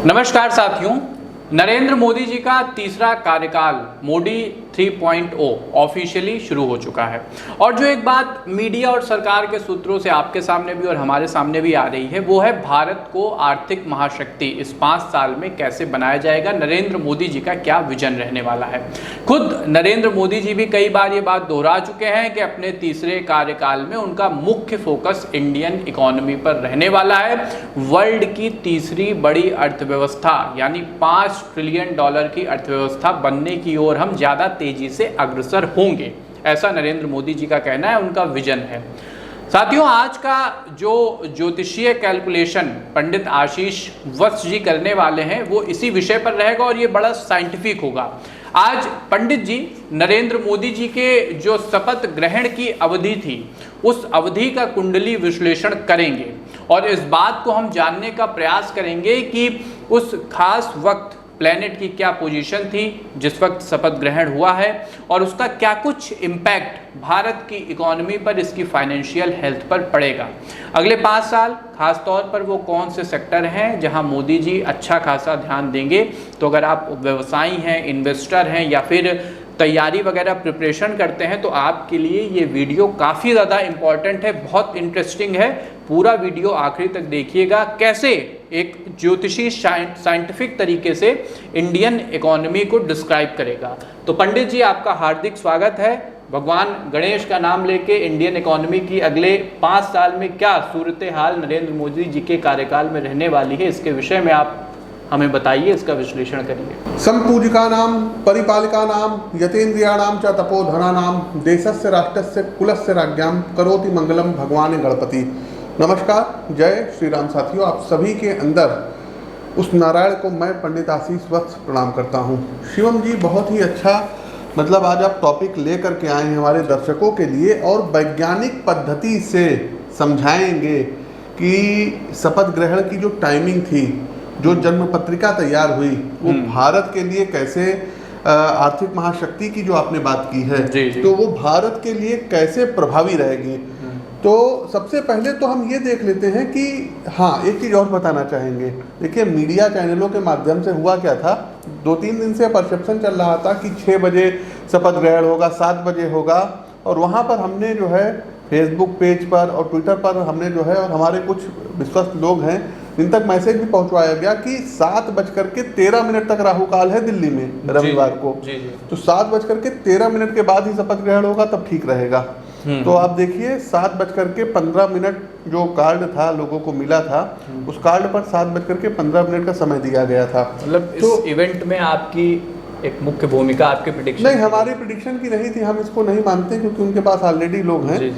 नमस्कार साथियों, नरेंद्र मोदी जी का तीसरा कार्यकाल मोदी 3.0 ऑफिशियली शुरू हो चुका है। और जो एक बात मीडिया और सरकार के सूत्रों से आपके सामने भी और हमारे सामने भी आ रही है वो है भारत को आर्थिक महाशक्ति इस 5 साल में कैसे बनाया जाएगा, नरेंद्र मोदी जी का क्या विजन रहने वाला है। खुद नरेंद्र मोदी जी भी कई बार ये बात दोहरा चुके हैं कि अपने तीसरे कार्यकाल में उनका मुख्य फोकस इंडियन इकोनॉमी पर रहने वाला है। वर्ल्ड की तीसरी बड़ी अर्थव्यवस्था यानी $5 ट्रिलियन की अर्थव्यवस्था बनने की ओर हम ज़्यादा तेजी से अग्रसर होंगे, ऐसा नरेंद्र मोदी जी का कहना है, उनका विजन है। साथियों, आज का जो ज्योतिषीय कैलकुलेशन पंडित आशीष वत्स जी करने वाले हैं वो इसी विषय पर रहेगा और ये बड़ा साइंटिफिक होगा। आज पंडित जी नरेंद्र मोदी जी के जो शपथ ग्रहण की अवधि थी उस अवधि का कुंडली विश्लेषण करेंगे और इस बात को हम जानने का प्रयास करेंगे कि उस खास वक्त प्लैनेट की क्या पोजीशन थी जिस वक्त शपथ ग्रहण हुआ है और उसका क्या कुछ इम्पैक्ट भारत की इकोनॉमी पर, इसकी फाइनेंशियल हेल्थ पर पड़ेगा। अगले 5 साल खास तौर पर वो कौन से सेक्टर हैं जहां मोदी जी अच्छा खासा ध्यान देंगे। तो अगर आप व्यवसायी हैं, इन्वेस्टर हैं या फिर तैयारी वगैरह प्रिपरेशन करते हैं तो आपके लिए ये वीडियो काफ़ी ज़्यादा इम्पॉर्टेंट है, बहुत इंटरेस्टिंग है। पूरा वीडियो आखिरी तक देखिएगा, कैसे एक ज्योतिषी साइंटिफिक तरीके से इंडियन इकोनॉमी को डिस्क्राइब करेगा। तो पंडित जी, आपका हार्दिक स्वागत है। भगवान गणेश का नाम लेके इंडियन इकोनॉमी की अगले 5 साल में क्या सूरत हाल नरेंद्र मोदी जी के कार्यकाल में रहने वाली है, इसके विषय में आप हमें बताइए, इसका विश्लेषण करिए। संपूजिकानां परिपालिकानां यतेन्द्रियाणां च तपोधनानां देशस्य राष्ट्रस्य कुलस्य राज्ञां करोति मंगलम भगवान गणपति। नमस्कार, जय श्री राम। साथियों, आप सभी के अंदर उस नारायण को मैं पंडित आशीष वत्स प्रणाम करता हूँ। शिवम जी, बहुत ही अच्छा आज आप टॉपिक लेकर के आए हैं हमारे दर्शकों के लिए और वैज्ञानिक पद्धति से समझाएंगे कि शपथ ग्रहण की जो टाइमिंग थी, जो जन्म पत्रिका तैयार हुई, वो भारत के लिए कैसे आर्थिक महाशक्ति की जो आपने बात की है जी। तो वो भारत के लिए कैसे प्रभावी रहेगी। तो सबसे पहले तो हम ये देख लेते हैं कि हाँ, एक चीज़ और बताना चाहेंगे। देखिए, मीडिया चैनलों के माध्यम से हुआ क्या था, 2-3 दिन से परसेप्शन चल रहा था कि 6 बजे शपथ ग्रहण होगा, 7 बजे होगा। और वहाँ पर हमने जो है फेसबुक पेज पर और ट्विटर पर हमने जो है और हमारे कुछ विश्वस्त लोग हैं जिन तक मैसेज भी पहुंचवाया गया कि 7:13 तक राहु काल है दिल्ली में रविवार को। तो 7:13 के बाद ही शपथ ग्रहण होगा, तब ठीक रहेगा। तो आप देखिए, 7:15 जो कार्ड था लोगों को मिला था, उस कार्ड पर 7:15 का समय दिया गया था। मतलब तो इस इवेंट में आपकी एक मुख्य भूमिका, आपके प्रेडिक्शन? नहीं, हमारी प्रेडिक्शन की नहीं थी, हम इसको नहीं मानते क्योंकि उनके पास ऑलरेडी लोग हैं। जी।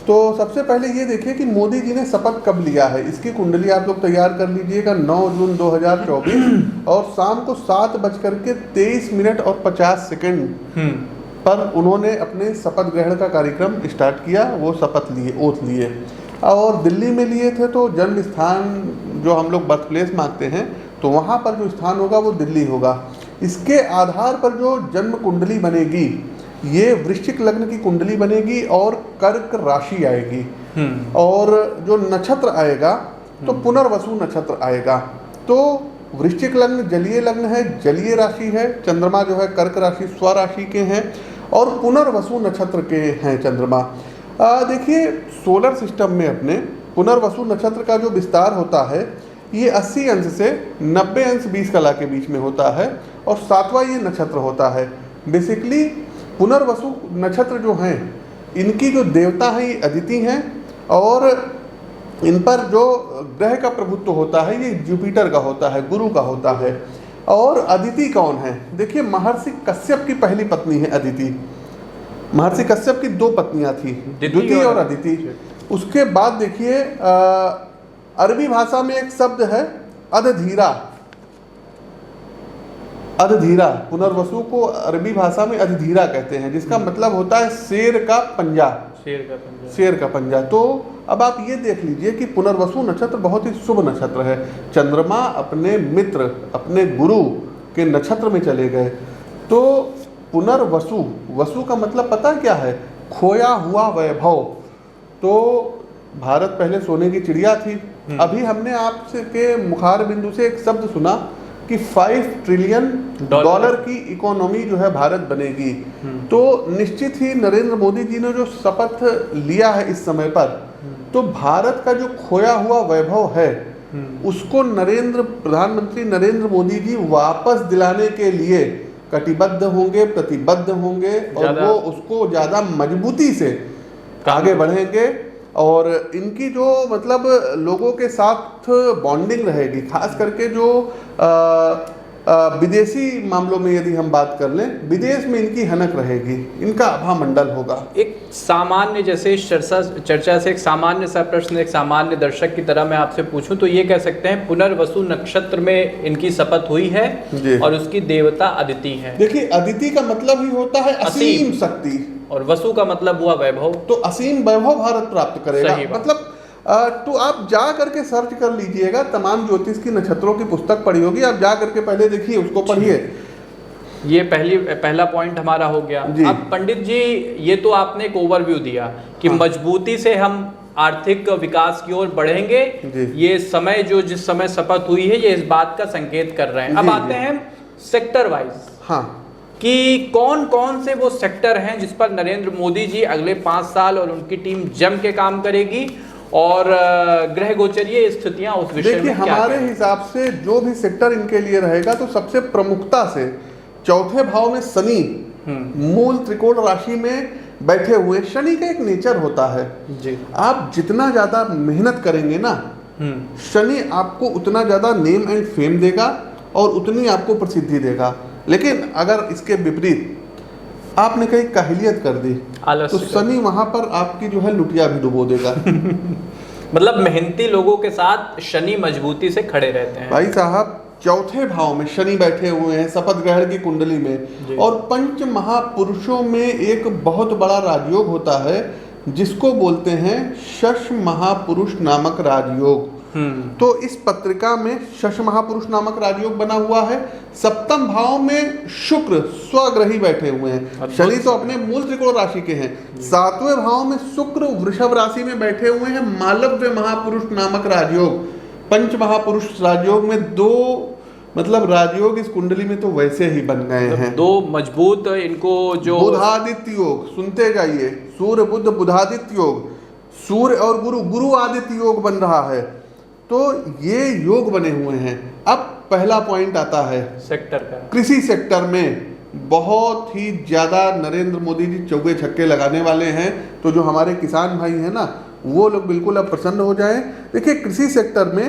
तो सबसे पहले ये देखिए कि मोदी जी ने शपथ कब लिया है। इसकी कुंडली आप लोग तैयार कर लीजिएगा। 9 जून 2024 और शाम को 7:23 पर उन्होंने अपने शपथ ग्रहण का कार्यक्रम स्टार्ट किया। वो शपथ लिए, ओथ लिए और दिल्ली में लिए थे। तो जन्म स्थान जो हम लोग बर्थ प्लेस मानते हैं, तो वहाँ पर जो स्थान होगा वो दिल्ली होगा। इसके आधार पर जो जन्म कुंडली बनेगी, ये वृश्चिक लग्न की कुंडली बनेगी और कर्क राशि आएगी। और जो नक्षत्र आएगा तो पुनर्वसु नक्षत्र आएगा। तो वृश्चिक लग्न जलीय लग्न है, जलीय राशि है। चंद्रमा जो है कर्क राशि स्वराशि के हैं और पुनर्वसु नक्षत्र के हैं चंद्रमा। देखिए, सोलर सिस्टम में अपने पुनर्वसु नक्षत्र का जो विस्तार होता है ये 80 अंश से 90 अंश 20 कला के बीच में होता है और 7वां ये नक्षत्र होता है। बेसिकली पुनर्वसु नक्षत्र जो हैं, इनकी जो देवता है ये अदिति हैं और इन पर जो ग्रह का प्रभुत्व होता है ये जुपिटर का होता है, गुरु का होता है। और अदिति कौन है? देखिए, महर्षि कश्यप की पहली पत्नी है अदिति। महर्षि कश्यप की 2 पत्नियां थी, द्वितीय और अदिति। उसके बाद देखिए, अरबी भाषा में एक शब्द है अधधीरा। अधधीरा, पुनर्वसु को अरबी भाषा में अधधीरा कहते हैं, जिसका मतलब होता है शेर का पंजा। शेर का पंजा। तो अब आप ये देख लीजिए कि पुनर्वसु नक्षत्र बहुत ही शुभ नक्षत्र है। चंद्रमा अपने मित्र, अपने गुरु के नक्षत्र में चले गए। तो पुनर्वसु, वसु का मतलब पता क्या है? खोया हुआ वैभव। तो भारत पहले सोने की चिड़िया थी। अभी हमने आपसे के मुखार बिंदु से एक शब्द सुना कि 5 ट्रिलियन डॉलर की इकोनॉमी जो है भारत बनेगी। तो निश्चित ही नरेंद्र मोदी जी ने जो शपथ लिया है इस समय पर, तो भारत का जो खोया हुआ वैभव है उसको प्रधानमंत्री नरेंद्र मोदी जी वापस दिलाने के लिए कटिबद्ध होंगे, प्रतिबद्ध होंगे और वो उसको ज्यादा मजबूती से आगे बढ़ेंगे। और इनकी जो मतलब लोगों के साथ बॉन्डिंग रहेगी, खास करके जो विदेशी मामलों में यदि हम बात कर लें, विदेश में इनकी हनक रहेगी, इनका आभा मंडल होगा। एक सामान्य जैसे चर्चा से एक सामान्य सा प्रश्न एक सामान्य दर्शक की तरह मैं आपसे पूछूं तो ये कह सकते हैं पुनर्वसु नक्षत्र में इनकी शपथ हुई है और उसकी देवता अदिति है। देखिए, अदिति का मतलब ही होता है असीम शक्ति और वसु का मतलब हुआ वैभव, तो असीम वैभव भारत प्राप्त करेगा। मतलब तो आप जा करके सर्च कर लीजिएगा, तमाम ज्योतिष की नक्षत्रों की पुस्तक पढ़ी होगी, आप जा करके पहले देखिए, उसको पढ़िए। ये पहला पॉइंट हमारा हो गया। अब पंडित जी, ये तो आपने एक ओवरव्यू दिया कि मजबूती से हम आर्थिक विकास की ओर बढ़ेंगे। ये समय जो जिस समय शपथ हुई है ये इस बात का संकेत कर रहे हैं। अब आते हैं सेक्टर वाइज, हाँ, कि कौन कौन से वो सेक्टर हैं जिस पर नरेंद्र मोदी जी अगले 5 साल और उनकी टीम जम के काम करेगी और ग्रह गोचरीय स्थितियां उस विषय में क्या हमारे हिसाब से जो भी सेक्टर इनके लिए रहेगा तो सबसे प्रमुखता से चौथे भाव में शनि मूल त्रिकोण राशि में बैठे हुए। शनि का एक नेचर होता है जी, आप जितना ज्यादा मेहनत करेंगे ना, शनि आपको उतना ज्यादा नेम एंड फेम देगा और उतनी आपको प्रसिद्धि देगा। लेकिन अगर इसके विपरीत आपने कहीं काहिलियत कर दी तो शनि वहां पर आपकी जो है लुटिया भी डुबो देगा। मतलब मेहनती लोगों के साथ शनि मजबूती से खड़े रहते हैं। भाई साहब, चौथे भाव में शनि बैठे हुए हैं शपथ ग्रहण की कुंडली में, और पंच महापुरुषों में एक बहुत बड़ा राजयोग होता है जिसको बोलते हैं शश महापुरुष नामक राजयोग। तो इस पत्रिका में शश महापुरुष नामक राजयोग बना हुआ है। सप्तम भाव में शुक्र स्वग्रही बैठे हुए हैं। शनि तो अपने मूल त्रिकोण राशि के हैं। 7वें भाव में शुक्र वृषभ राशि में बैठे हुए हैं, मालव्य महापुरुष नामक राजयोग। पंच महापुरुष राजयोग में 2 मतलब राजयोग इस कुंडली में तो वैसे ही बन गए हैं। 2 मजबूत इनको जो बुधादित्य योग, सुनते जाइए, सूर्य बुध बुधादित्य योग, सूर्य और गुरु आदित्य योग बन रहा है। तो ये योग बने हुए हैं। अब पहला पॉइंट आता है सेक्टर का। कृषि सेक्टर में बहुत ही ज्यादा नरेंद्र मोदी जी चौके छक्के लगाने वाले हैं। तो जो हमारे किसान भाई हैं ना, वो लोग बिल्कुल अब प्रसन्न हो जाएं। देखिए, कृषि सेक्टर में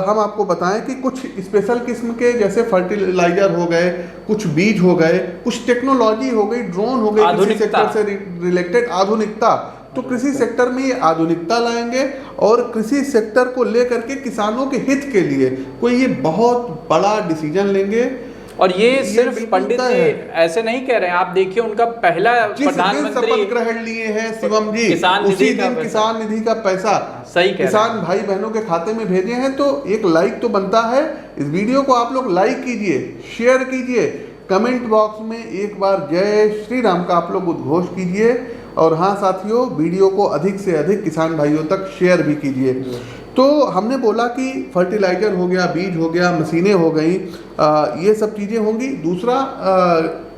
हम आपको बताएं कि कुछ स्पेशल किस्म के जैसे फर्टिलाइजर हो गए, कुछ बीज हो गए, कुछ टेक्नोलॉजी हो गई, ड्रोन हो गई, कृषि सेक्टर से रिलेटेड आधुनिकता। तो कृषि सेक्टर में ये आधुनिकता लाएंगे और कृषि सेक्टर को लेकर के किसानों के हित के लिए कोई ये बहुत बड़ा डिसीजन लेंगे। और ये सिर्फ पंडित जी ऐसे नहीं कह रहे हैं, आप देखिए उनका पहला प्रधानमंत्री शपथ ग्रहण लिए हैं शिवम जी, उसी दिन किसान निधि का पैसा सही किसान भाई बहनों के खाते में भेजे हैं। तो एक लाइक तो बनता है। इस वीडियो को आप लोग लाइक कीजिए, शेयर कीजिए, कमेंट बॉक्स में एक बार जय श्री राम का आप लोग उद्घोष कीजिए। और हाँ साथियों, वीडियो को अधिक से अधिक किसान भाइयों तक शेयर भी कीजिए। तो हमने बोला कि फर्टिलाइजर हो गया, बीज हो गया, मशीनें हो गई, ये सब चीज़ें होंगी। दूसरा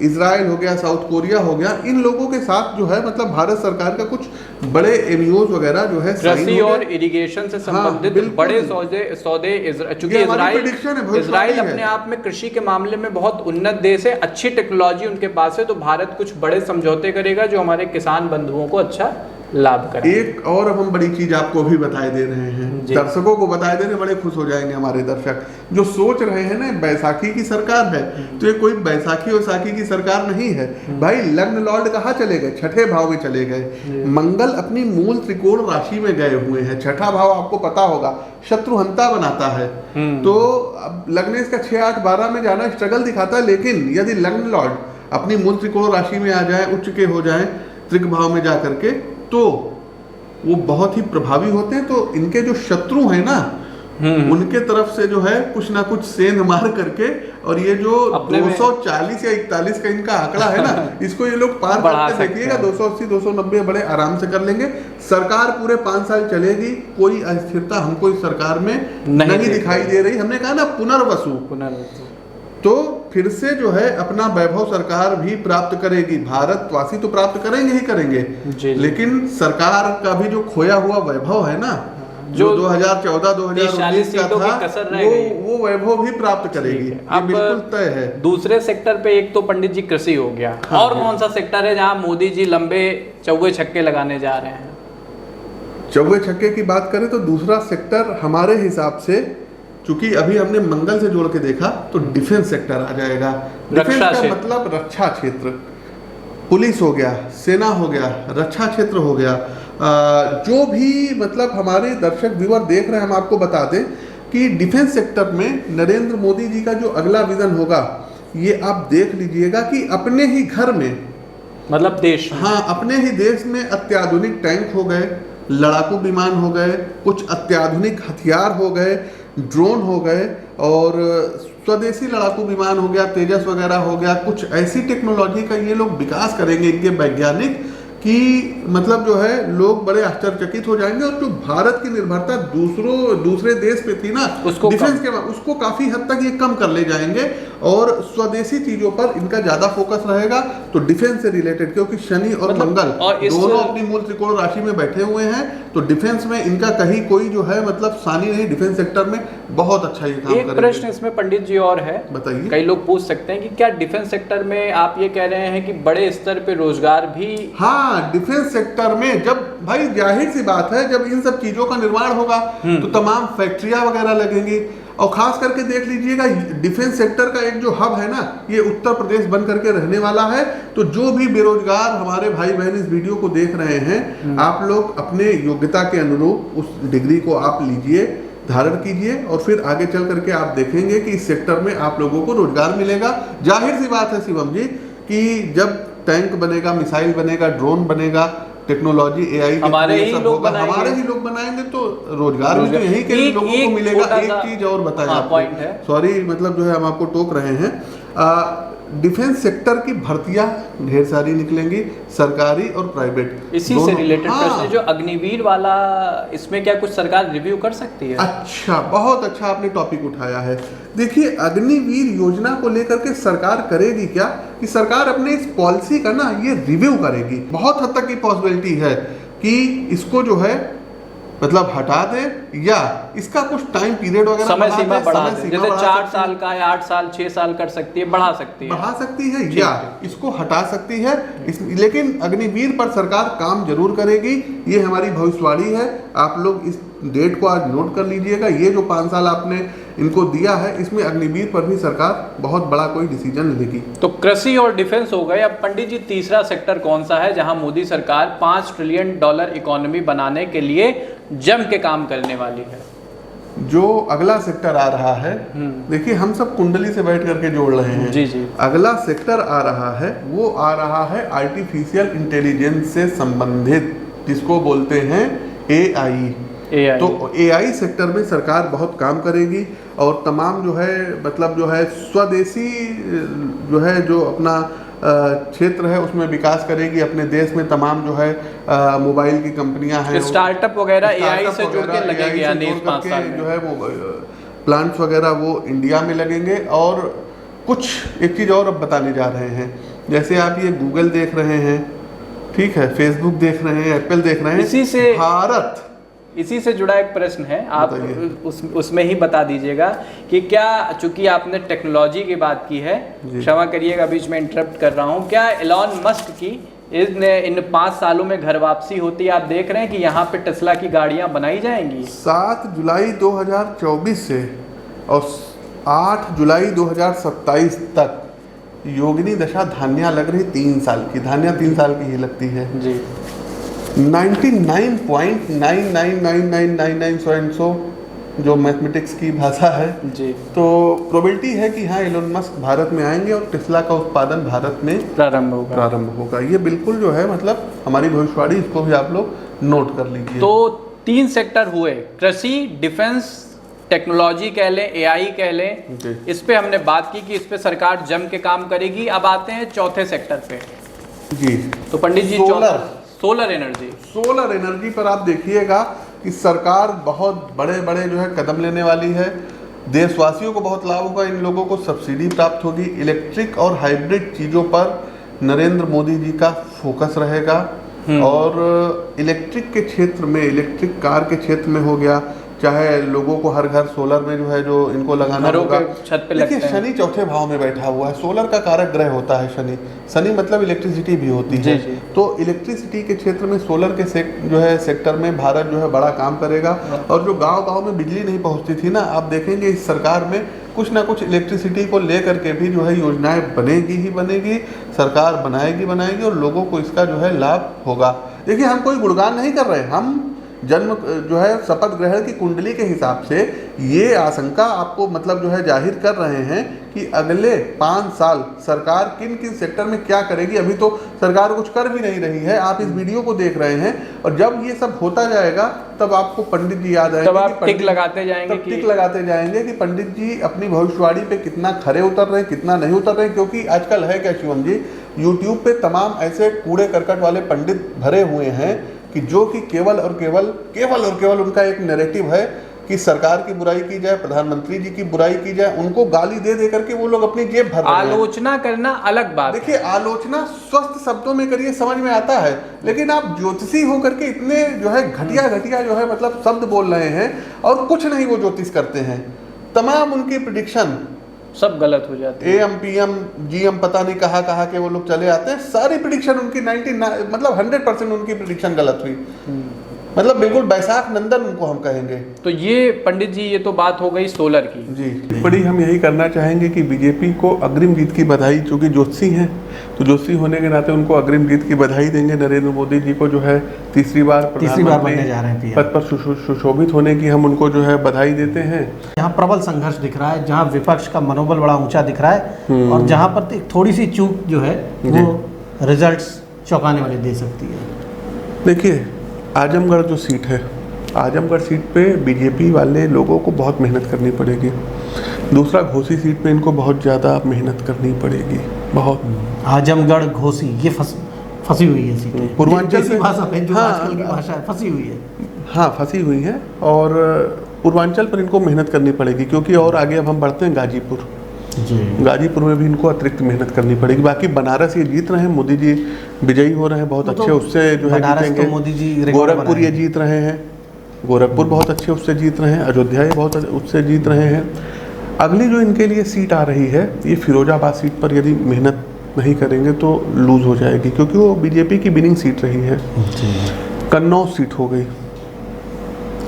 इजराइल हो गया, साउथ कोरिया हो गया, इन लोगों के साथ जो है मतलब भारत सरकार का कुछ बड़े एमओयूज वगैरह जो है कृषि और इरिगेशन से संबंधित बड़े सौदे चूंकि इजराइल अपने आप में कृषि के मामले में बहुत उन्नत देश है, अच्छी टेक्नोलॉजी उनके पास है, तो भारत कुछ बड़े समझौते करेगा जो हमारे किसान बंधुओं को अच्छा लाभ करें। एक और हम बड़ी चीज आपको भी बताए दे रहे हैं, दर्शकों को बताए दे रहे हैं, बड़े खुश हो जाएंगे हमारे दर्शक जो सोच रहे हैं ना बैसाखी की सरकार है। तो ये कोई बैसाखी और साखी की सरकार नहीं है भाई। लग्न लॉर्ड कहाँ चले गए? छठे भाव में चले गए। मंगल अपनी मूल त्रिकोण राशि में गए हुए हैं। छठा भाव आपको पता होगा शत्रुहंता बनाता है। तो अब लग्नेश का 6, 8, 12 में जाना स्ट्रगल दिखाता है, लेकिन यदि लग्न लॉर्ड अपनी मूल त्रिकोण राशि में आ जाए, उच्च के हो जाए त्रिक भाव में जा करके, तो वो बहुत ही प्रभावी होते हैं। तो इनके जो शत्रु हैं ना, उनके तरफ से जो है कुछ ना कुछ सेंध मार करके, और ये जो 240 या 41 का इनका आंकड़ा है ना, इसको ये लोग पार करके देखिएगा, 280 290 बड़े आराम से कर लेंगे। सरकार पूरे 5 साल चलेगी, कोई अस्थिरता हमको इस सरकार में नहीं दिखाई दे रही। हमने कहा ना पुनर्वसु, तो फिर से जो है अपना वैभव सरकार भी प्राप्त करेगी। भारतवासी तो प्राप्त करेंगे ही करेंगे, लेकिन सरकार का भी जो खोया हुआ वैभव है ना, जो 2014-2019 का था, वो वैभव भी प्राप्त करेगी, ये बिल्कुल तय है। दूसरे सेक्टर पे एक तो पंडित जी कृषि हो गया, और कौन सा सेक्टर है जहां मोदी जी लंबे चौगे छक्के लगाने जा रहे हैं? चौगे छक्के की बात करें तो दूसरा सेक्टर हमारे हिसाब से, चूंकि अभी हमने मंगल से जोड़ के देखा, तो डिफेंस सेक्टर आ जाएगा। डिफेंस का मतलब रक्षा क्षेत्र, पुलिस हो गया, सेना हो गया, रक्षा क्षेत्र हो गया। जो भी मतलब हमारे दर्शक व्यूअर देख रहे हैं, हम आपको बता दें कि डिफेंस सेक्टर में नरेंद्र मोदी जी का जो अगला विजन होगा, ये आप देख लीजिएगा कि अपने ही घर में, मतलब देश, हाँ, अपने ही देश में अत्याधुनिक टैंक हो गए, लड़ाकू विमान हो गए, कुछ अत्याधुनिक हथियार हो गए, ड्रोन हो गए, और स्वदेशी लड़ाकू विमान हो गया, तेजस वगैरह हो गया। कुछ ऐसी टेक्नोलॉजी का ये लोग विकास करेंगे, इनके वैज्ञानिक, कि मतलब जो है लोग बड़े आश्चर्यचकित हो जाएंगे। और जो भारत की निर्भरता दूसरे देश पे थी ना डिफेंस के, उसको काफी हद तक ये कम कर ले जाएंगे, और स्वदेशी चीजों पर इनका ज्यादा फोकस रहेगा। तो डिफेंस से रिलेटेड, क्योंकि शनि और मंगल दोनों अपनी मूल त्रिकोण राशि में बैठे हुए हैं, तो डिफेंस में इनका कहीं कोई जो है मतलब सानी नहीं। डिफेंस सेक्टर में बहुत अच्छा ये काम करेंगे। एक प्रश्न इसमें पंडित जी और है, बताइए। कई लोग पूछ सकते हैं कि क्या डिफेंस सेक्टर में आप ये कह रहे हैं कि बड़े स्तर पे रोजगार भी? हाँ, डिफेंस सेक्टर में जब भाई जाहिर सी बात है, जब इन सब चीजों का निर्माण होगा तो तमाम फैक्ट्रियां वगैरह लगेंगी। और खास करके देख लीजिएगा, डिफेंस सेक्टर का एक जो हब है ना, ये उत्तर प्रदेश बन करके रहने वाला है। तो जो भी बेरोजगार हमारे भाई बहन इस वीडियो को देख रहे हैं, आप लोग अपने योग्यता के अनुरूप उस डिग्री को आप लीजिए, धारण कीजिए, और फिर आगे चल करके आप देखेंगे कि इस सेक्टर में आप लोगों को रोजगार मिलेगा। जाहिर सी बात है शिवम जी कि जब टैंक बनेगा, मिसाइल बनेगा, ड्रोन बनेगा, टेक्नोलॉजी, AI हमारे ही लोग बनाएंगे, तो रोजगार भी तो यही के लोगों को मिलेगा। एक चीज और बताया, सॉरी मतलब जो है हम आपको टोक रहे हैं, डिफेंस सेक्टर की भर्तियां ढेर सारी निकलेंगी, सरकारी और प्राइवेट। इसी से रिलेटेड प्रश्न, जो अग्निवीर वाला, इसमें क्या कुछ सरकार रिव्यू कर सकती है? अच्छा, बहुत अच्छा आपने टॉपिक उठाया है। देखिए, अग्निवीर योजना को लेकर के सरकार करेगी क्या, कि सरकार अपने इस पॉलिसी का ना ये रिव्यू करेगी। बहुत हद तक की पॉसिबिलिटी है कि इसको जो है मतलब हटा दे, या इसका कुछ टाइम पीरियड वगैरह समय सीमा बढ़ा दे, जैसे 4 साल का या 8 साल 6 साल कर सकती है, बढ़ा सकती है, या इसको हटा सकती है। लेकिन अग्निवीर पर सरकार काम जरूर करेगी, ये हमारी भविष्यवाणी है। आप लोग इस डेट को आज नोट कर लीजिएगा। ये जो 5 साल आपने इनको दिया है, इसमें अग्निवीर पर भी सरकार बहुत बड़ा कोई डिसीजन लेगी। तो कृषि और डिफेंस हो गए। अब पंडित जी, तीसरा सेक्टर कौन सा है जहां मोदी सरकार $5 ट्रिलियन इकोनॉमी बनाने के लिए जम के काम करने वाली है? जो अगला सेक्टर आ रहा है, देखिए हम सब कुंडली से बैठ करके जोड़ रहे हैं। जी। अगला सेक्टर आ रहा है, वो आ रहा है आर्टिफिशियल इंटेलिजेंस से संबंधित, जिसको बोलते हैं AI। तो AI सेक्टर में सरकार बहुत काम करेगी, और तमाम जो है मतलब जो है स्वदेशी जो है जो अपना क्षेत्र है उसमें विकास करेगी। अपने देश में तमाम जो है मोबाइल की कंपनियां हैं, स्टार्टअप वगैरह AI से जुड़ के लगेंगे, यानी 5 साल में जो है वो प्लांट्स वगैरह वो इंडिया में लगेंगे। और कुछ एक चीज़ और अब बताने जा रहे हैं, जैसे आप ये गूगल देख रहे हैं, ठीक है, फेसबुक देख रहे हैं, एप्पल देख रहे हैं, इसी से जुड़ा एक प्रश्न है, आप उसमें ही बता दीजिएगा कि क्या, चूंकि आपने टेक्नोलॉजी की बात की है, क्षमा करिएगा बीच में इंटरप्ट कर रहा हूं, क्या एलॉन मस्क की इन 5 सालों में घर वापसी होती है? आप देख रहे हैं कि यहाँ पे टेस्ला की गाड़ियां बनाई जाएंगी 7 जुलाई 2024 से और 8 जुलाई 2027 तक। योगिनी दशा धान्या लग रही 3 साल की, धान्या 3 साल की ही लगती है जी। 99.999999 जो मैथमेटिक्स की भाषा है जी, तो प्रोबेबिलिटी है कि हाँ एलोन मस्क भारत में आएंगे और टेस्ला का उत्पादन भारत में प्रारंभ होगा। ये बिल्कुल जो है मतलब हमारी भविष्यवाणी, इसको भी आप लोग नोट कर लीजिए। तो 3 सेक्टर हुए, कृषि, डिफेंस टेक्नोलॉजी कह लें, एआई कह लें, इस पे हमने बात की कि इस पे सरकार जम के काम करेगी। अब आते हैं चौथे सेक्टर पे जी। तो पंडित जी, सोलर एनर्जी। सोलर एनर्जी पर आप देखिएगा कि सरकार बहुत बड़े बड़े जो है कदम लेने वाली है। देशवासियों को बहुत लाभ होगा, इन लोगों को सब्सिडी प्राप्त होगी। इलेक्ट्रिक और हाइब्रिड चीज़ों पर नरेंद्र मोदी जी का फोकस रहेगा। और इलेक्ट्रिक के क्षेत्र में, इलेक्ट्रिक कार के क्षेत्र में हो गया, चाहे लोगों को हर घर सोलर में जो है जो इनको लगाना होगा। छत पे लगते हैं। शनि चौथे भाव में बैठा हुआ है, सोलर का कारक ग्रह होता है शनि। शनि मतलब इलेक्ट्रिसिटी भी होती है। तो इलेक्ट्रिसिटी के क्षेत्र में सोलर के जो है सेक्टर में भारत जो है बड़ा काम करेगा। और जो गांव-गांव में बिजली नहीं पहुंचती थी ना, आप देखेंगे इस सरकार में कुछ ना कुछ इलेक्ट्रिसिटी को लेकर के भी जो है योजनाएं बनेगी ही बनेगी, सरकार बनाएगी और लोगों को इसका जो है लाभ होगा। देखिए, हम कोई गुणगान नहीं कर रहे, हम जन्म जो है शपथ ग्रहण की कुंडली के हिसाब से ये आशंका आपको मतलब जो है जाहिर कर रहे हैं कि अगले 5 साल सरकार किन किन सेक्टर में क्या करेगी। अभी तो सरकार कुछ कर भी नहीं रही है, आप इस वीडियो को देख रहे हैं और जब ये सब होता जाएगा तब आपको पंडित जी याद आएंगे, तब आप टिक लगाते जाएंगे कि पंडित जी अपनी भविष्यवाणी पे कितना खरे उतर रहे हैं, कितना नहीं उतर रहे हैं। क्योंकि आजकल है क्या शिवम जी, यूट्यूब पे तमाम ऐसे कूड़े करकट वाले पंडित भरे हुए हैं कि जो कि केवल और केवल उनका एक नैरेटिव है कि सरकार की बुराई की जाए, प्रधानमंत्री जी की बुराई की जाए, उनको गाली दे करके वो लोग अपनी जेब भर रहे हैं। आलोचना करना अलग बात। देखिए, आलोचना स्वस्थ शब्दों में करिए, समझ में आता है, लेकिन आप ज्योतिषी होकर के इतने जो है घटिया जो है मतलब शब्द बोल रहे हैं और कुछ नहीं वो ज्योतिष करते हैं। तमाम उनकी प्रेडिक्शन सब गलत हो जाती है। AM PM GM पता नहीं कहाँ के वो लोग चले आते हैं, सारी प्रेडिक्शन उनकी 100% उनकी प्रेडिक्शन गलत हुई। मतलब बिल्कुल बैसाख नंदन उनको हम कहेंगे। तो ये पंडित जी, ये तो बात हो गई सोलर की। जी, बड़ी हम यही करना चाहेंगे कि बीजेपी को अग्रिम जीत की बधाई, चूँकि ज्योतिषी हैं तो ज्योतिषी होने के नाते उनको अग्रिम जीत की बधाई देंगे। नरेंद्र मोदी जी को जो है तीसरी बार बनने जा रहे हैं पद पर सुशोभित होने की हम उनको जो है बधाई देते हैं। यहाँ प्रबल संघर्ष दिख रहा है, जहाँ विपक्ष का मनोबल बड़ा ऊंचा दिख रहा है और जहाँ पर एक थोड़ी सी चूक जो है वो रिजल्ट्स चौंकाने वाले दे सकती है। देखिए, आजमगढ़ जो सीट है, आजमगढ़ सीट पे बीजेपी वाले लोगों को बहुत मेहनत करनी पड़ेगी। दूसरा, घोसी सीट पे इनको बहुत ज़्यादा मेहनत करनी पड़ेगी, बहुत। आजमगढ़ घोसी ये फंसी हुई है सीटें, पूर्वांचल से भाषा है जो आजकल की भाषा है, फंसी हुई है। हाँ, फंसी हुई है और पूर्वांचल पर इनको मेहनत करनी पड़ेगी। क्योंकि और आगे अब हम बढ़ते हैं गाजीपुर गाजीपुर में भी इनको अतिरिक्त मेहनत करनी पड़ेगी। बाकी बनारस ये जीत रहे हैं, मोदी जी विजयी हो रहे हैं बहुत अच्छे, उससे जो है जीतेंगे। तो मोदी जी गोरखपुर ये जीत रहे हैं, गोरखपुर बहुत अच्छे उससे जीत रहे हैं, अयोध्या ये बहुत उससे जीत रहे हैं। अगली जो इनके लिए सीट आ रही है, ये फिरोजाबाद सीट पर यदि मेहनत नहीं करेंगे तो लूज हो जाएगी, क्योंकि वो बीजेपी की विनिंग सीट रही है। कन्नौज सीट हो गई,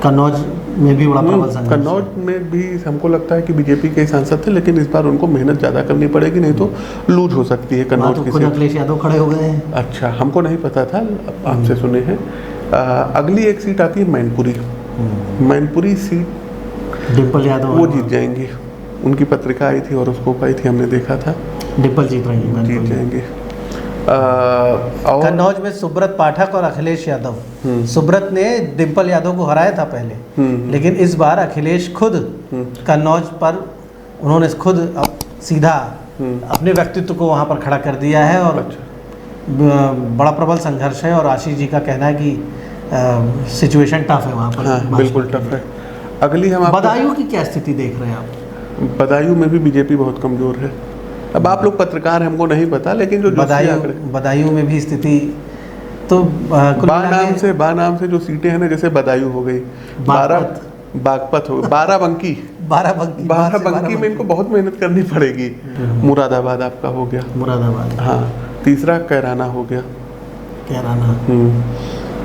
कन्नौज में भी बड़ा प्रबल संघर्ष। कन्नौज में भी हमको लगता है कि बीजेपी के सांसद थे, लेकिन इस बार उनको मेहनत ज़्यादा करनी पड़ेगी, नहीं तो लूज हो सकती है कन्नौज की सीट। अखिलेश यादव खड़े हो गए हैं। अच्छा, हमको नहीं पता था, आपसे सुने हैं। अगली एक सीट आती है मैनपुरी। मैनपुरी सीट डिम्पल यादव वो जीत जाएंगी, उनकी पत्रिका आई थी और उसको पाई थी, हमने देखा था। डिम्पल जीत जाएंगे। और कन्नौज में सुब्रत पाठक और अखिलेश यादव, सुब्रत ने डिम्पल यादव को हराया था पहले, लेकिन इस बार अखिलेश खुद कन्नौज पर उन्होंने खुद सीधा अपने व्यक्तित्व को वहां पर खड़ा कर दिया है और बड़ा प्रबल संघर्ष है। और आशीष जी का कहना है कि सिचुएशन टफ है वहां पर। हाँ, बिल्कुल टफ है। अगली हम बदायूं की क्या स्थिति देख रहे हैं आप? बदायूं में भी बीजेपी बहुत कमजोर है। अब आप लोग पत्रकार, हमको नहीं पता, लेकिन जो बदायूं में भी स्थिति तो बा नाम से जो सीटें हैं ना, जैसे बदायूं हो गई, बागपत हो गई, बाराबंकी में इनको बहुत मेहनत करनी पड़ेगी। मुरादाबाद आपका हो गया, मुरादाबाद। हाँ, तीसरा कैराना हो गया, कैराना।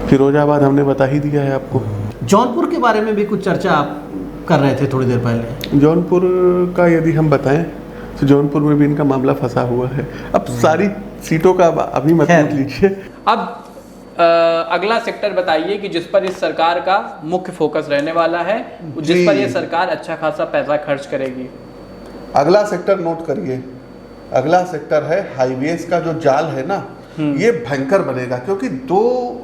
फिरोजाबाद हमने बता ही दिया है आपको। जौनपुर के बारे में भी कुछ चर्चा आप कर रहे थे थोड़ी देर पहले। जौनपुर का यदि हम बताएं तो जौनपुर में भी इनका मामला फंसा हुआ है। अब सारी सीटों का अभी मत लीजिए। अब अगला सेक्टर बताइए कि जिस पर इस सरकार का मुख्य फोकस रहने वाला है, जिस पर ये सरकार अच्छा खासा पैसा खर्च करेगी। अगला सेक्टर नोट करिए, अगला सेक्टर है हाईवेज का जो जाल है ना, ये भयंकर बनेगा। क्योंकि दो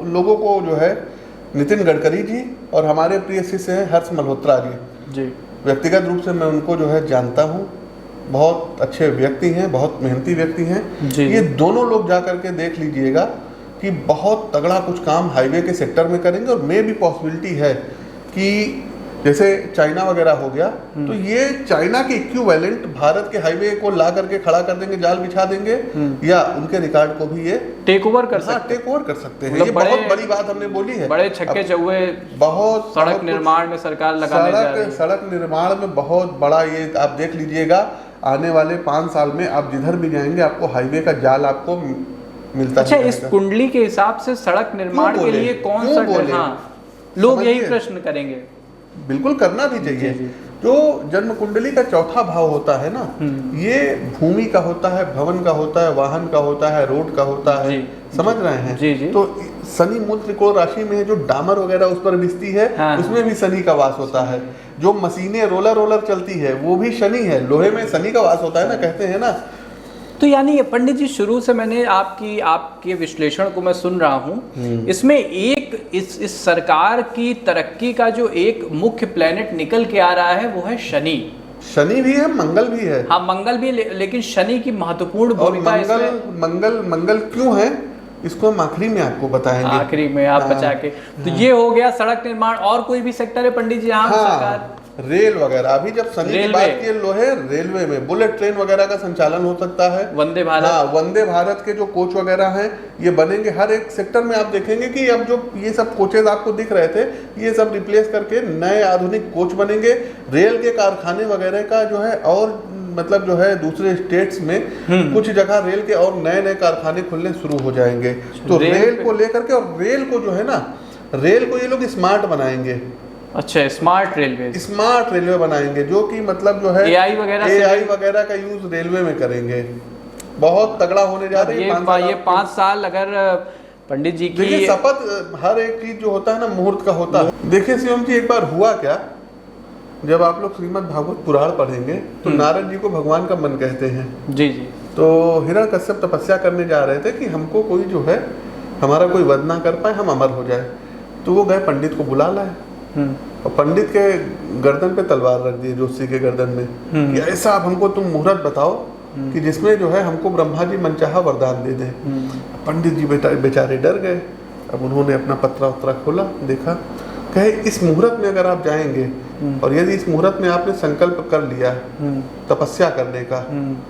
लोगों को जो है, नितिन गडकरी जी और हमारे प्रिय शिष्य हैं हर्ष मल्होत्रा जी, व्यक्तिगत रूप से मैं उनको जो है जानता हूँ, बहुत अच्छे व्यक्ति हैं, बहुत मेहनती व्यक्ति हैं। जी। ये दोनों लोग जा करके देख लीजिएगा कि बहुत तगड़ा कुछ काम हाईवे के सेक्टर में करेंगे। और मे भी पॉसिबिलिटी है कि जैसे चाइना वगैरह हो गया, तो ये चाइना के इक्विवेलेंट भारत के हाईवे को ला करके खड़ा कर देंगे, जाल बिछा देंगे, या उनके रिकॉर्ड को भी ये टेक ओवर कर सकते हैं। टेक ओवर कर सकते हैं। मतलब ये बहुत बड़ी बात हमने बोली है। बड़े छक्के चौवे बहुत सड़क निर्माण में सरकार लगाने जा रही है। सड़क निर्माण में बहुत बड़ा, ये आप देख लीजिएगा आने वाले 5 साल में आप जिधर भी जाएंगे आपको हाईवे का जाल आपको मिलता। अच्छा, इस कुंडली के हिसाब से सड़क निर्माण के लिए कौन सा, लोग यही प्रश्न करेंगे। बिल्कुल करना भी चाहिए। जो जन्म कुंडली का चौथा भाव होता है ना, ये भूमि का होता है, भवन का होता है, वाहन का होता है, रोड का होता है, समझ रहे हैं। जी जी। तो शनि मूल त्रिकोण राशि में जो डामर वगैरह उस पर बिछती है, उसमें भी शनि का वास होता है। जो मशीनें रोलर चलती है वो भी शनि है, लोहे में शनि का वास होता है ना, कहते हैं ना। तो यानी ये पंडित जी, शुरू से मैंने आपके विश्लेषण को मैं सुन रहा हूँ, इसमें एक इस सरकार की तरक्की का जो एक मुख्य प्लेनेट निकल के आ रहा है वो है शनि। शनि भी है, मंगल भी है। हाँ, मंगल भी, लेकिन शनि की महत्वपूर्ण भूमिका इसमें। मंगल क्यों है इसको हम आखिरी में आपको बताएंगे, आखिरी में आप बचा के। तो ये हो गया सड़क निर्माण। और कोई भी सेक्टर है पंडित जी यहाँ सरकार? रेल वगैरह, अभी जब शनि की बात की लोहे, रेलवे में बुलेट ट्रेन वगैरह का संचालन हो सकता है। वंदे भारत, हाँ, वंदे भारत के जो कोच वगैरह हैं ये बनेंगे। हर एक सेक्टर में आप देखेंगे कि अब जो ये सब कोचेज आपको दिख रहे थे, ये सब रिप्लेस करके नए आधुनिक कोच बनेंगे। रेल के कारखाने वगैरह का जो है, और मतलब जो है दूसरे स्टेट्स में कुछ जगह रेल के और नए कारखाने खुलने शुरू हो जाएंगे। तो रेल को लेकर के, और रेल को जो है ना, रेल को ये लोग स्मार्ट बनाएंगे। अच्छा, स्मार्ट रेलवे बनाएंगे, जो कि मतलब जो है एआई वगैरह का यूज रेलवे में करेंगे। बहुत तगड़ा होने जा रही है। ये 5 साल अगर पंडित जी की, देखिए शपथ, हर एक चीज जो होता है ना मुहूर्त का होता है। देखिए शिवम जी, एक बार हुआ क्या, जब आप लोग श्रीमद् भागवत पुराण पढ़ेंगे तो नारद जी को भगवान का मन कहते हैं। जी जी। तो हिरण्यकश्यप तपस्या करने जा रहे थे कि हमको कोई जो है हमारा कोई वध ना कर पाए, हम अमर हो जाए। तो वो गए पंडित को बुला लाए, और पंडित के गर्दन पे तलवार रख दी, जोशी के गर्दन में, कि ऐसा अब हमको तुम मुहूर्त बताओ कि जिसमें जो है हमको ब्रह्मा जी मनचाहा वरदान दे दें। पंडित जी बेचारे डर गए। अब उन्होंने अपना पत्रा उत्तरा खोला, देखा, कहे इस मुहूर्त में अगर आप जाएंगे और यदि इस मुहूर्त में आपने संकल्प कर लिया तपस्या करने का,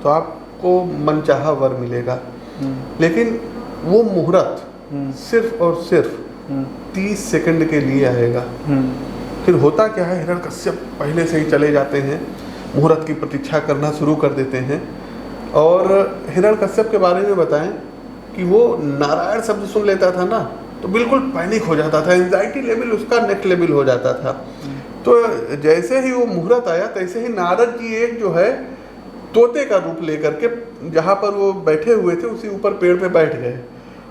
तो आपको मनचाहा वर मिलेगा। लेकिन वो मुहूर्त सिर्फ और सिर्फ 30 सेकंड के लिए आएगा। फिर होता क्या है, हिरण्यकश्यप पहले से ही चले जाते हैं, मुहूर्त की प्रतीक्षा करना शुरू कर देते हैं। और हिरण्यकश्यप के बारे में बताएं कि वो नारायण शब्द सुन लेता था ना, तो बिल्कुल पैनिक हो जाता था, एंजाइटी लेवल उसका नेक्स्ट लेवल हो जाता था। तो जैसे ही वो मुहूर्त आया, तैसे ही नारद जी एक जो है तोते का रूप लेकर के जहाँ पर वो बैठे हुए थे उसी ऊपर पेड़ पे बैठ गए।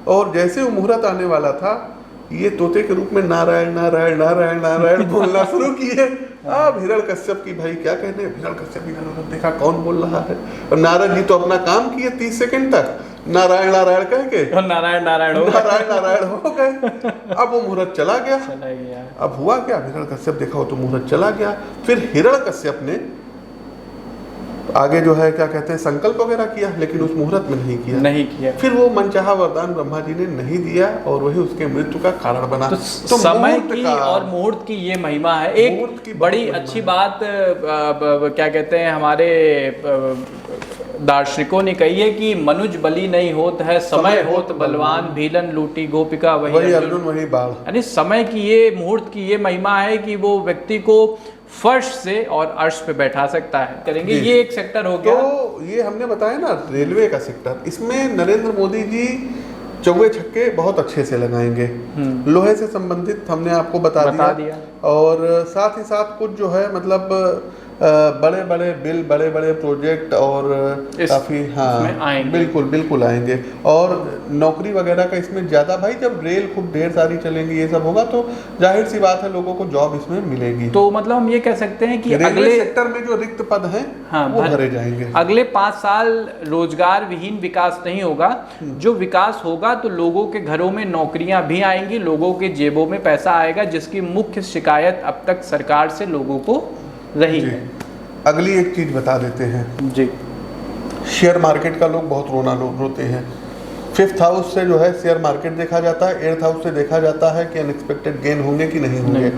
और जैसे वो मुहूर्त आने वाला था, ये तोते के रूप में नारायण नारायण नारायण नारायण बोलना शुरू किए। अब हिरण्यकश्यप की भाई क्या कहने, हिरण्यकश्यप इधर देखा कौन बोल रहा है, और नारद जी तो अपना काम किए 30 सेकंड तक नारायण नारायण कह के नारायण नारायण हो गए। अब वो मुहूर्त चला गया। अब हुआ क्या, हिरण्यकश्यप देखा हो तो मुहूर्त चला गया। फिर हिरण्यकश्यप ने आगे जो है क्या कहते हैं संकल्प वगैरह किया, लेकिन उस मुहूर्त में नहीं किया। फिर वो मनचाहा वरदान ब्रह्मा जी ने नहीं दिया, और वही उसके मृत्यु का कारण बना। तो समय की और मुहूर्त की ये महिमा है। एक बड़ी अच्छी बात क्या कहते हैं हमारे दार्शनिकों ने कही है कि मनुज बली नहीं होत है, समय होत बलवान, भीलन लूटी गोपिका वही अर्जुन वही बाढ़। यानी समय की ये, मुहूर्त की ये महिमा है कि वो व्यक्ति को फर्श से और अर्श पे बैठा सकता है। करेंगे, ये एक सेक्टर हो गया। तो ये हमने बताया ना रेलवे का सेक्टर, इसमें नरेंद्र मोदी जी चौवे छक्के बहुत अच्छे से लगाएंगे। लोहे से संबंधित हमने आपको बता दिया। और साथ ही साथ कुछ जो है मतलब बड़े बड़े बिल, बड़े बड़े प्रोजेक्ट और काफी, हाँ बिल्कुल आएंगे। और नौकरी वगैरह का इसमें ज्यादा, भाई जब रेल खूब ढेर सारी चलेंगी, ये सब होगा तो जाहिर सी बात है लोगों को जॉब इसमें मिलेगी। तो मतलब हम ये कह सकते हैं कि अगले सेक्टर में जो रिक्त पद हैं वो भरे जाएंगे। अगले 5 साल रोजगार विहीन विकास नहीं होगा। जो विकास होगा तो लोगों के घरों में नौकरियां भी आएंगी, लोगों के जेबों में पैसा आएगा, जिसकी मुख्य शिकायत अब तक सरकार से लोगों को रही जी। है। अगली एक चीज बता देते हैं जी। शेयर मार्केट का लोग बहुत रोते हैं। 5th हाउस से जो है शेयर मार्केट देखा जाता है, 8th हाउस से देखा जाता है कि अनएक्सपेक्टेड गेन होंगे कि नहीं होंगे।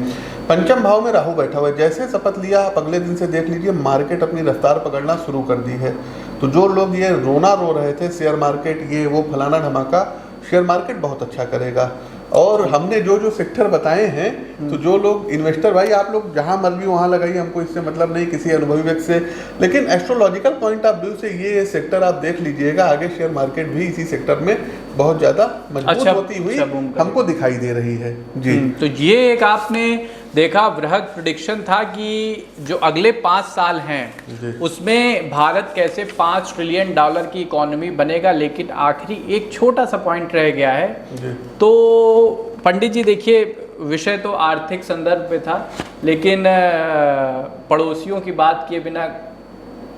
पंचम भाव में राहु बैठा हुआ है। जैसे शपथ लिया आप अगले दिन से देख लीजिए मार्केट अपनी रफ्तार पकड़ना शुरू कर दी है। तो जो लोग ये रोना रो रहे थे शेयर मार्केट ये वो फलाना धमाका, शेयर मार्केट बहुत अच्छा करेगा। और हमने जो जो सेक्टर बताए हैं, तो जो लोग इन्वेस्टर भाई आप लोग जहां मर्जी वहां लगाइए, हमको इससे मतलब नहीं किसी अनुभवी व्यक्ति से, लेकिन एस्ट्रोलॉजिकल पॉइंट ऑफ व्यू से ये सेक्टर आप देख लीजिएगा, आगे शेयर मार्केट भी इसी सेक्टर में बहुत ज्यादा मजबूत होती हुई हमको दिखाई दे रही है। जी। तो ये एक आपने देखा वृहद प्रेडिक्शन था कि जो अगले 5 साल हैं उसमें भारत कैसे $5 ट्रिलियन की इकोनॉमी बनेगा, लेकिन आखिरी एक छोटा सा पॉइंट रह गया है। तो पंडित जी देखिए, विषय तो आर्थिक संदर्भ पे था, लेकिन पड़ोसियों की बात किए बिना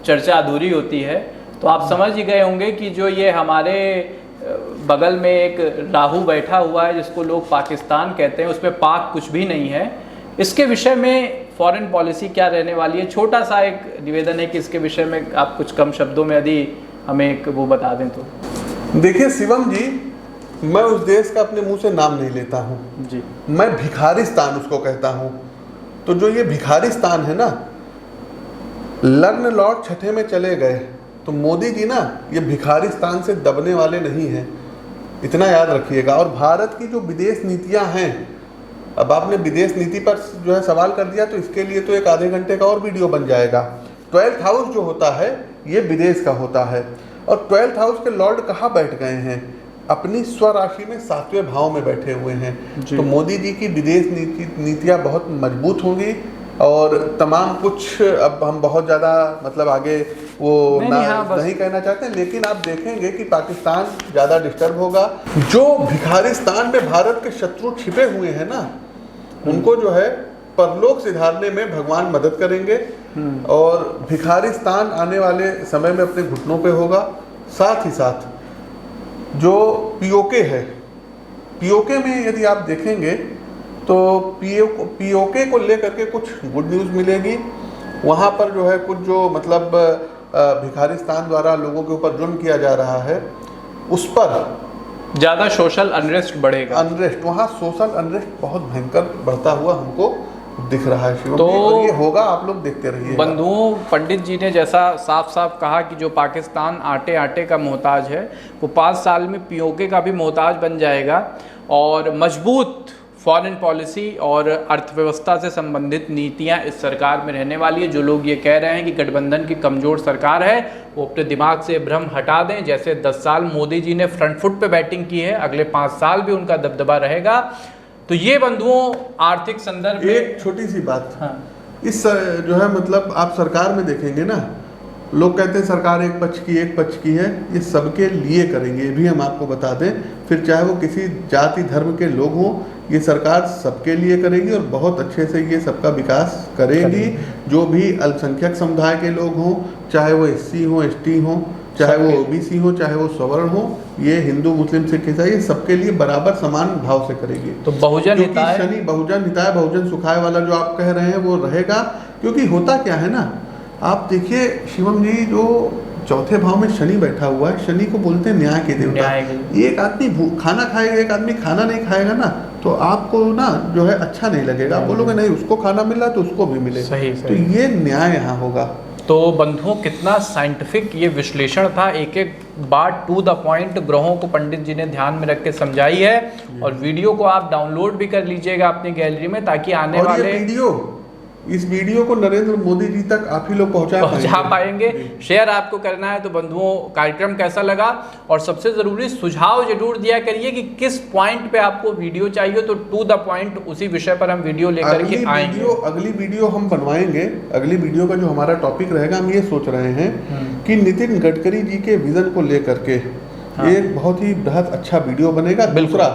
चर्चा अधूरी होती है। तो आप समझ ही गए होंगे कि जो ये हमारे बगल में एक राहु बैठा हुआ है जिसको लोग पाकिस्तान कहते हैं, उसमें पाक कुछ भी नहीं है। इसके विषय में फॉरेन पॉलिसी क्या रहने वाली है, छोटा सा एक निवेदन है कि इसके विषय में आप कुछ कम शब्दों में यदि हमें एक वो बता दें तो। देखिए शिवम जी, मैं उस देश का अपने मुंह से नाम नहीं लेता हूँ जी। मैं भिखारिस्तान उसको कहता हूँ। तो जो ये भिखारिस्तान है ना, लग्न लॉर्ड छठे में चले गए, तो मोदी जी ना ये भिखारिस्तान से दबने वाले नहीं हैं, इतना याद रखिएगा। और भारत की जो विदेश नीतियां हैं, अब आपने विदेश नीति पर जो है सवाल कर दिया, तो इसके लिए तो एक आधे घंटे का और वीडियो बन जाएगा। 12th हाउस जो होता है ये विदेश का होता है, और 12th हाउस के लॉर्ड कहाँ बैठ गए हैं, अपनी स्वराशि में 7वें भाव में बैठे हुए हैं। तो मोदी जी की विदेश नीतियाँ बहुत मजबूत होंगी, और तमाम कुछ अब हम बहुत ज़्यादा मतलब आगे वो नहीं कहना चाहते, लेकिन आप देखेंगे कि पाकिस्तान ज़्यादा डिस्टर्ब होगा। जो भिखारिस्तान में भारत के शत्रु छिपे हुए हैं ना, उनको जो है परलोक सिधारने में भगवान मदद करेंगे, और भिखारिस्तान आने वाले समय में अपने घुटनों पे होगा। साथ ही साथ जो पीओके है, पीओके में यदि आप देखेंगे तो पीओके को लेकर के कुछ गुड न्यूज़ मिलेगी। वहाँ पर जो है कुछ जो मतलब भिखारिस्तान द्वारा लोगों के ऊपर जुल्म किया जा रहा है, उस पर ज़्यादा सोशल अनरेस्ट बढ़ेगा। अनरेस्ट, वहाँ सोशल अनरेस्ट बहुत भयंकर बढ़ता हुआ हमको दिख रहा है शिवम। तो ये होगा, आप लोग देखते रहिए। बंधुओं, पंडित जी ने जैसा साफ साफ कहा कि जो पाकिस्तान आटे आटे का मोहताज है, वो 5 साल में पीओके का भी मोहताज बन जाएगा, और मजबूत फॉरेन पॉलिसी और अर्थव्यवस्था से संबंधित नीतियां इस सरकार में रहने वाली है। जो लोग ये कह रहे हैं कि गठबंधन की कमज़ोर सरकार है, वो अपने दिमाग से भ्रम हटा दें। जैसे 10 साल मोदी जी ने फ्रंट फुट पे बैटिंग की है, अगले 5 साल भी उनका दबदबा रहेगा। तो ये बंधुओं आर्थिक संदर्भ में एक छोटी सी बात, इस जो है मतलब आप सरकार में देखेंगे ना, लोग कहते हैं सरकार एक पक्ष की है, ये सबके लिए करेंगे, ये भी हम आपको बता दें। फिर चाहे वो किसी जाति धर्म के लोग हों, ये सरकार सबके लिए करेगी और बहुत अच्छे से ये सबका विकास करेगी। जो भी अल्पसंख्यक समुदाय के लोग हों, चाहे वो SC हों, ST हों, चाहे वो OBC हो, चाहे वो सवर्ण हो, ये हिंदू मुस्लिम सिख ईसाई, सबके लिए बराबर समान भाव से करेगी। तो बहुजन हिताय, शनि बहुजन हिताय बहुजन सुखाय वाला जो आप कह रहे हैं वो रहेगा। क्योंकि होता क्या है ना, आप देखिए शिवम जी, जो चौथे भाव में शनि बैठा हुआ है, शनि को बोलते हैं न्याय के देवता। एक आदमी खाना खाएगा, एक आदमी खाना नहीं खाएगा ना, तो आपको ना जो है अच्छा नहीं लगेगा। आप बोलोगे नहीं उसको खाना मिल रहा तो उसको भी मिले। सही। तो ये न्याय यहाँ होगा। तो बंधुओं, कितना साइंटिफिक ये विश्लेषण था, एक एक बात टू द पॉइंट ग्रहों को पंडित जी ने ध्यान में रख के समझाई है। और वीडियो को आप डाउनलोड भी कर लीजिएगा अपनी गैलरी में, ताकि आने वाले इस वीडियो को नरेंद्र मोदी जी तक आप ही लोग पहुंचा पाएंगे। शेयर आपको करना है। तो बंधुओं, कार्यक्रम कैसा लगा, और सबसे ज़रूरी सुझाव जरूर दिया करिए कि किस पॉइंट पे आपको वीडियो चाहिए, तो टू द पॉइंट उसी विषय पर हम वीडियो लेकर के आएंगे। अगली वीडियो हम बनवाएंगे। अगली वीडियो का जो हमारा टॉपिक रहेगा, हम ये सोच रहे हैं कि नितिन गडकरी जी के विजन को लेकर के एक बहुत ही बृहद अच्छा वीडियो बनेगा। दूसरा,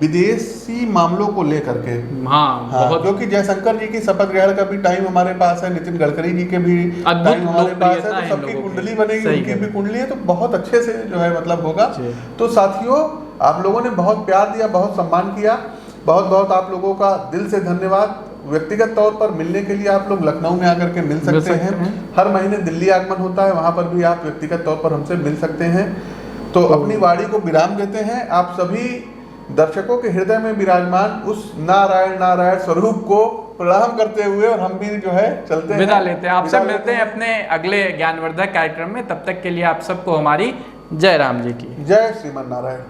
विदेशी मामलों को लेकर के बहुत, क्योंकि जयशंकर जी की शपथ ग्रहण का भी टाइम हमारे पास है, नितिन गडकरी जी के भी टाइम हमारे पास है, तो सबकी कुंडली बनेगी, उनकी भी कुंडली है, तो बहुत अच्छे से जो है मतलब होगा। तो साथियों, आप लोगों ने बहुत प्यार दिया, बहुत सम्मान किया, बहुत बहुत आप लोगों का दिल से धन्यवाद। व्यक्तिगत तौर पर मिलने के लिए आप लोग लखनऊ में आकर के मिल सकते हैं। हर महीने दिल्ली आगमन होता है, वहाँ पर भी आप व्यक्तिगत तौर पर हमसे मिल सकते हैं। तो अपनी वाणी को विराम देते हैं। आप सभी दर्शकों के हृदय में विराजमान उस नारायण नारायण स्वरूप को प्रणाम करते हुए और हम भी जो है चलते हैं, विदा लेते हैं। आपसे मिलते हैं अपने अगले ज्ञानवर्धक कार्यक्रम में। तब तक के लिए आप सबको हमारी जय राम जी की जय श्रीमन नारायण।